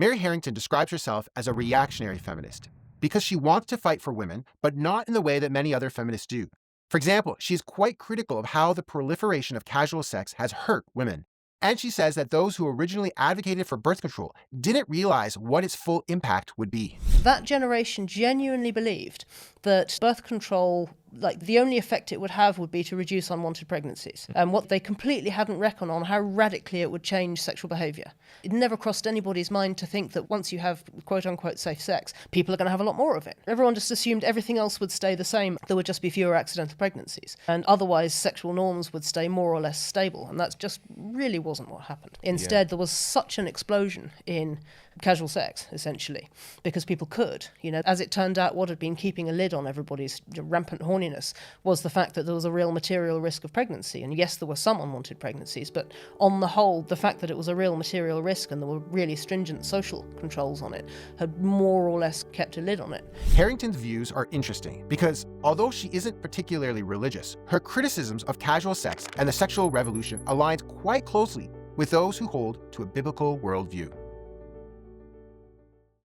Mary Harrington describes herself as a reactionary feminist because she wants to fight for women, but not in the way that many other feminists do. For example, she is quite critical of how the proliferation of casual sex has hurt women. And she says that those who originally advocated for birth control didn't realize what its full impact would be. That generation genuinely believed that birth control, the only effect it would have would be to reduce unwanted pregnancies. And what they completely hadn't reckoned on how radically it would change sexual behaviour. It never crossed anybody's mind to think that once you have quote-unquote safe sex, people are going to have a lot more of it. Everyone just assumed everything else would stay the same. There would just be fewer accidental pregnancies. And otherwise, sexual norms would stay more or less stable. And that just really wasn't what happened. Instead, there was such an explosion in casual sex, essentially, because people could. As it turned out, what had been keeping a lid on everybody's rampant horniness was the fact that there was a real material risk of pregnancy. And yes, there were some unwanted pregnancies, but on the whole, the fact that it was a real material risk and there were really stringent social controls on it had more or less kept a lid on it. Harrington's views are interesting because, although she isn't particularly religious, her criticisms of casual sex and the sexual revolution aligns quite closely with those who hold to a biblical worldview.